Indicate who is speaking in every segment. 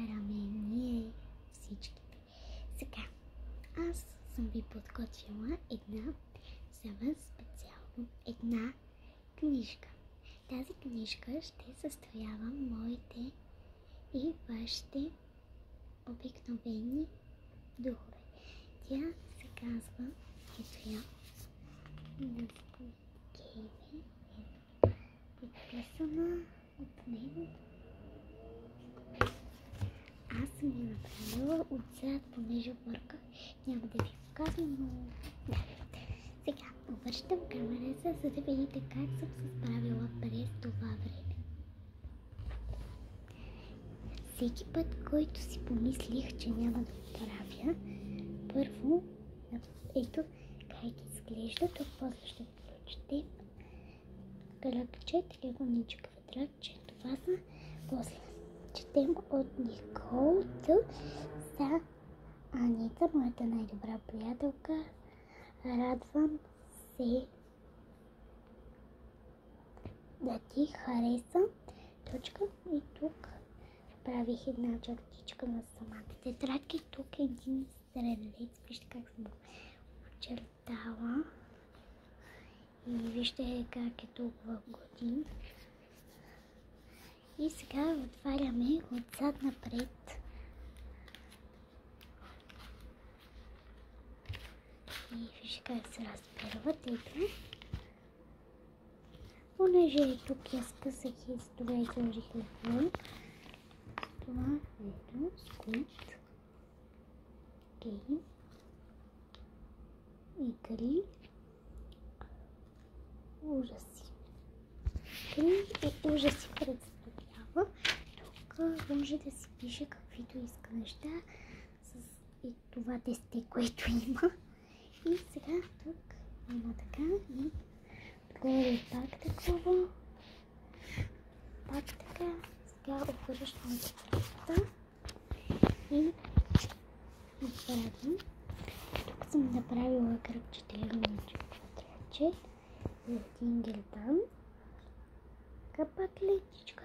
Speaker 1: караме ние всичките. Сега, аз съм ви подготвила за вас специално една книжка. Тази книжка ще състоява моите и вашите обикновени духове. Тя се казва, ето я, Кейви, подписана от него. Аз съм я направила отзад, понеже бърках. Няма да ви показвам, но да. Сега обръщам камерата, за да видите как съм се справила през това време. Всеки път, който си помислих, че няма да го правя, първо, ето как изглежда, тук после ще прочетем кръгче, триъгълничка, квадратче, това са, после четем от Никол за Анита, моята най-добра приятелка. Радвам се да ти хареса. Точка. И тук правих една чертичка на самата тетрадка и тук е един средец. Вижте как съм го очертала. И вижте как е толкова годин. И сега отваряме отзад напред. И вижте как се разперват. Ето. Понеже тук я скъсах и с това изложих лево. Това ето, сквид, гейм и кри, ужаси. Кри и ужаси представлява. Тук може да си пише каквито иска неща с и това тесте, което има. И сега тук има така и горе пак такова. Пак така. Сега обръщам тетрадката и правим. Тук съм направила кръгче, триъгълничко, квадратче, един гербан, пак лентичка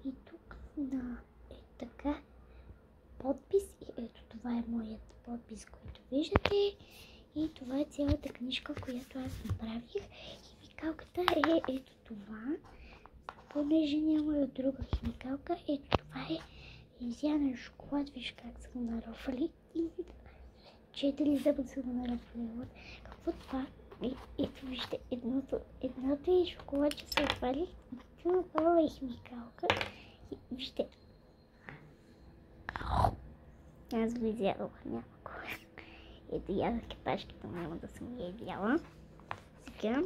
Speaker 1: и тук на така подпис и ето това е моят подпис, който виждате и това е цялата книжка, която аз направих и химикалката е ето това. Понеже няма и от друга химикалка, ето това е изямен шоколад, виж как са го нарофали и 4 зъба са го нарофали. Какво това? Ето вижте, едното е шоколад, че се отвали, това е химикалка и вижте. Аз го изядох няколко. Ето ядах кепашките, няма да съм я изяла. Сега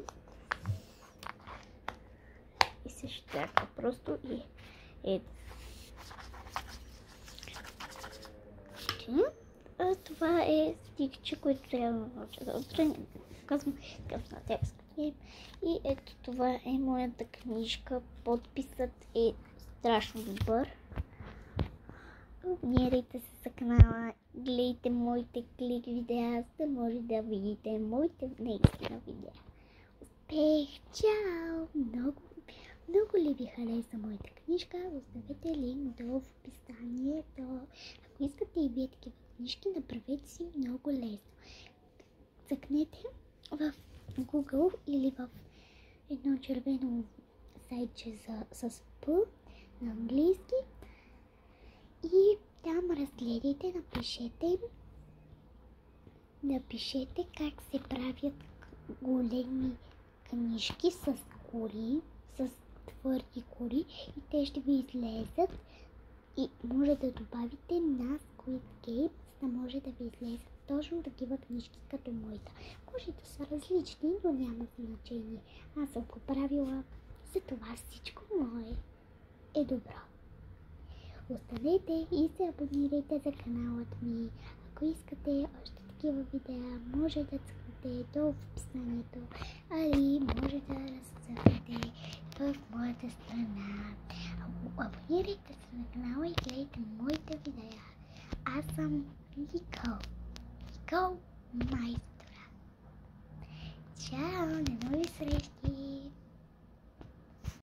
Speaker 1: и също така просто и ето. Това е стикче, което трябва да науча да отстраня. Казвам на текст. И ето това е моята книжка. Подписът е страшно добър. Абонирайте се за канала, гледайте моите клик видеа, за да може да видите моите наистина видеа. Успех! Чао! Много ли ви хареса моята книжка? Оставете линк долу в описанието. Ако искате и вие такива книжки, направете си много лесно. Цъкнете в Google или в едно червено сайтче с П на английски и там разгледайте, напишете как се правят големи книжки с кори, с твърди кори и те ще ви излезат и може да добавите на Squid Game, за да може да ви излезат точно такива книжки като моята. Може да са различни, но няма значение. Аз съм го правила, за това всичко мое е добро. Останете и се абонирайте за каналът ми. Ако искате още такива видеа, може да цъкнете долу в описанието, али може да разцъкнете в моята страна. Абонирайте се на канала и